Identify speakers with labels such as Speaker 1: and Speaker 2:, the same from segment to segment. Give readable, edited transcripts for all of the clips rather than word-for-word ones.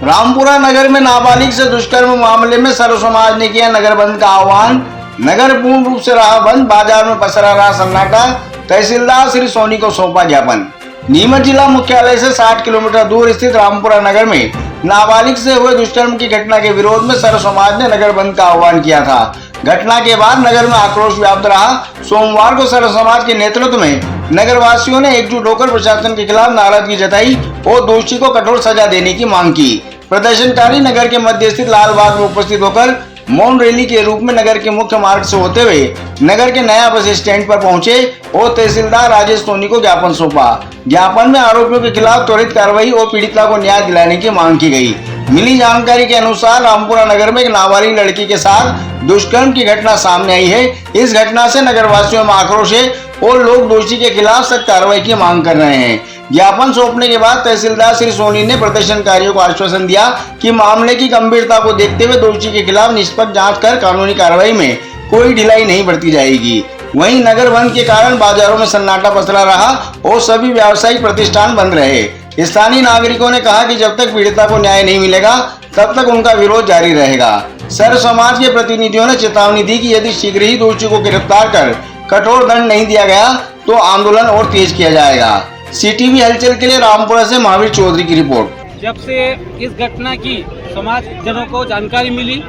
Speaker 1: रामपुरा नगर में नाबालिग से दुष्कर्म मामले में सर्व समाज ने किया नगर बंद का आह्वान। नगर पूर्ण रूप से रहा बंद, बाजार में पसरा रहा सन्नाटा। तहसीलदार श्री सोनी को सौंपा ज्ञापन। नीमच जिला मुख्यालय से 60 किलोमीटर दूर स्थित रामपुरा नगर में नाबालिग से हुए दुष्कर्म की घटना के विरोध में सर्व समाज ने नगर बंद का आह्वान किया था। घटना के बाद नगर में आक्रोश व्याप्त रहा। सोमवार को सर्व समाज के नेतृत्व में नगर वासियों ने एकजुट होकर प्रशासन के खिलाफ नाराजगी जताई और दोषी को कठोर सजा देने की मांग की। प्रदर्शनकारी नगर के मध्य स्थित लाल बाग में उपस्थित होकर मौन रैली के रूप में नगर के मुख्य मार्ग से होते हुए नगर के नया बस स्टैंड पर पहुंचे और तहसीलदार राजेश सोनी को ज्ञापन सौंपा। ज्ञापन में आरोपियों के खिलाफ त्वरित कार्रवाई और पीड़िता को न्याय दिलाने की मांग की गई। मिली जानकारी के अनुसार रामपुरा नगर में एक नाबालिग लड़की के साथ दुष्कर्म की घटना सामने आई है। इस घटना से नगर वासियों में आक्रोश है और लोग दोषी के खिलाफ सख्त कार्रवाई की मांग कर रहे हैं। ज्ञापन सौंपने के बाद तहसीलदार श्री सोनी ने प्रदर्शनकारियों को आश्वासन दिया कि मामले की गंभीरता को देखते हुए दोषी के खिलाफ निष्पक्ष जांच कर कानूनी कार्रवाई में कोई ढिलाई नहीं बरती जाएगी। वहीं नगर बंद के कारण बाजारों में सन्नाटा पसरा रहा और सभी व्यावसायिक प्रतिष्ठान बंद रहे। स्थानीय नागरिकों ने कहा कि जब तक पीड़िता को न्याय नहीं मिलेगा तब तक उनका विरोध जारी रहेगा। सर्व समाज के प्रतिनिधियों ने चेतावनी दी कि यदि शीघ्र ही दोषी को गिरफ्तार कर कठोर दंड नहीं दिया गया तो आंदोलन और तेज किया जाएगा। सीटीवी हलचल के लिए रामपुरा से महावीर चौधरी की रिपोर्ट।
Speaker 2: जब से इस घटना की समाज जनों को जानकारी मिली,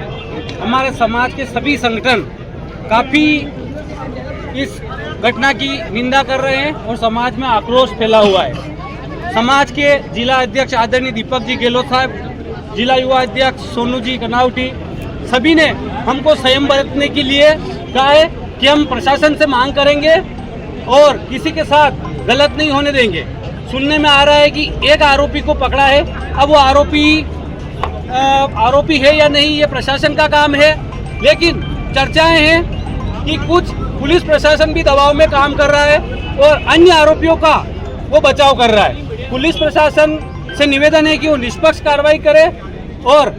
Speaker 2: हमारे समाज के सभी संगठन काफी इस घटना की निंदा कर रहे हैं और समाज में आक्रोश फैला हुआ है। समाज के जिला अध्यक्ष आदरणीय दीपक जी गहलोत साहब, जिला युवा अध्यक्ष सोनू जी कनावटी, सभी ने हमको संयम बरतने के लिए कहा है कि हम प्रशासन से मांग करेंगे और किसी के साथ गलत नहीं होने देंगे। सुनने में आ रहा है कि एक आरोपी को पकड़ा है। अब वो आरोपी है या नहीं ये प्रशासन का काम है, लेकिन चर्चाएं हैं कि कुछ पुलिस प्रशासन भी दबाव में काम कर रहा है और अन्य आरोपियों का वो बचाव कर रहा है। पुलिस प्रशासन से निवेदन है कि वो निष्पक्ष कार्रवाई करे और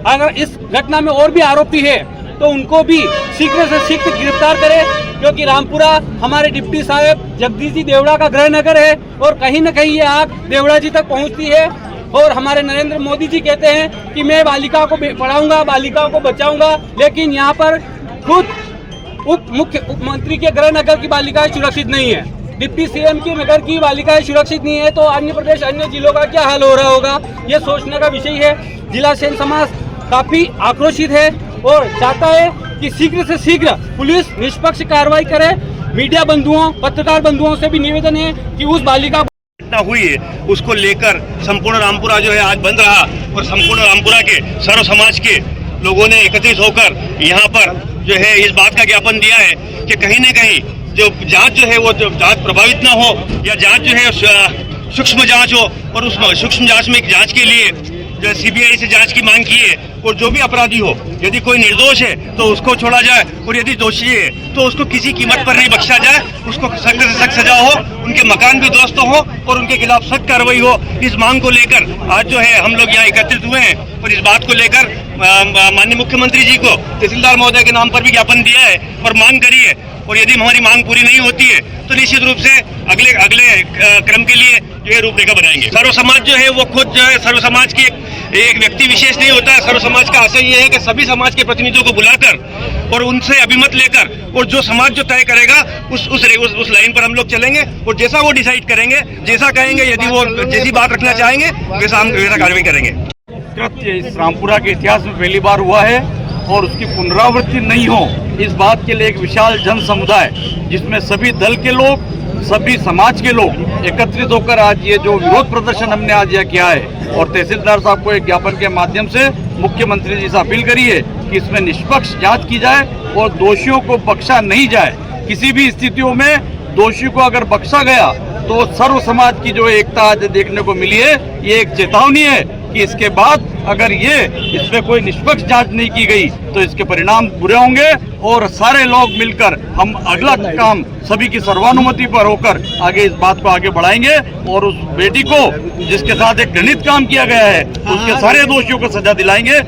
Speaker 2: अगर इस घटना में और भी आरोपी है तो उनको भी शीघ्र से शीघ्र गिरफ्तार करे, क्योंकि रामपुरा हमारे डिप्टी साहब जगदीश जी देवड़ा का गृह नगर है और कहीं न कहीं ये आग देवड़ा जी तक पहुंचती है। और हमारे नरेंद्र मोदी जी कहते हैं कि मैं बालिका को पढ़ाऊंगा, बालिकाओं को बचाऊंगा, लेकिन यहाँ पर खुद उप मंत्री के गृह नगर की बालिकाएं सुरक्षित नहीं है, डिप्टी सीएम की नगर की बालिकाएं सुरक्षित नहीं है, तो अन्य प्रदेश अन्य जिलों का क्या हाल हो रहा होगा, ये सोचने का विषय है। जिला सैन्य समाज काफी आक्रोशित है और चाहता है कि शीघ्र से शीघ्र पुलिस निष्पक्ष कार्रवाई करे। मीडिया बंधुओं, पत्रकार बंधुओं से भी निवेदन है कि उस बालिका
Speaker 3: घटना हुई है उसको लेकर संपूर्ण रामपुरा जो है आज बंद रहा और संपूर्ण रामपुरा के सर्व समाज के लोगों ने एकत्रित होकर यहाँ पर जो है इस बात का ज्ञापन दिया है कि कहीं न कहीं जो जांच जो है वो जांच प्रभावित ना हो या जांच जो है सूक्ष्म जांच हो और उस सूक्ष्म जांच में जांच के लिए जो सीबीआई से जांच की मांग की है और जो भी अपराधी हो, यदि कोई निर्दोष है तो उसको छोड़ा जाए और यदि दोषी है तो उसको किसी कीमत पर नहीं बख्शा जाए, उसको सख्त से सख्त सजा हो, उनके मकान भी ध्वस्त हो और उनके खिलाफ सख्त कार्रवाई हो। इस मांग को लेकर आज जो है हम लोग यहाँ एकत्रित हुए हैं और इस बात को लेकर माननीय मुख्यमंत्री जी को तहसीलदार महोदय के नाम पर भी ज्ञापन दिया है और मांग करी है। और यदि हमारी मांग पूरी नहीं होती है तो निश्चित रूप से अगले क्रम के लिए जो है रूपरेखा बनाएंगे। सर्व समाज जो है वो खुद जो है सर्व समाज की एक व्यक्ति विशेष नहीं होता है। सर्व समाज का आशय ये है कि सभी समाज के प्रतिनिधियों को बुलाकर और उनसे अभिमत लेकर और जो समाज जो तय करेगा उस लाइन पर हम लोग चलेंगे और जैसा वो डिसाइड करेंगे, जैसा कहेंगे, यदि वो जैसी बात रखना चाहेंगे वैसा हम कार्रवाई करेंगे।
Speaker 4: कृत्य इस रामपुरा के इतिहास में पहली बार हुआ है और उसकी पुनरावृत्ति नहीं हो, इस बात के लिए एक विशाल जन समुदाय जिसमें सभी दल के लोग, सभी समाज के लोग एकत्रित होकर आज ये जो विरोध प्रदर्शन हमने आज यह किया है और तहसीलदार साहब को एक ज्ञापन के माध्यम से मुख्यमंत्री जी से अपील करी है कि इसमें निष्पक्ष जांच की जाए और दोषियों को बख्शा नहीं जाए। किसी भी स्थितियों में दोषी को अगर बख्शा गया तो सर्व समाज की जो एकता आज देखने को मिली है, ये एक चेतावनी है कि इसके बाद अगर इसमें कोई निष्पक्ष जांच नहीं की गई तो इसके परिणाम बुरे होंगे और सारे लोग मिलकर हम अगला काम सभी की सर्वानुमति पर होकर आगे इस बात को आगे बढ़ाएंगे और उस बेटी को जिसके साथ एक घृणित काम किया गया है उसके सारे दोषियों को सजा दिलाएंगे।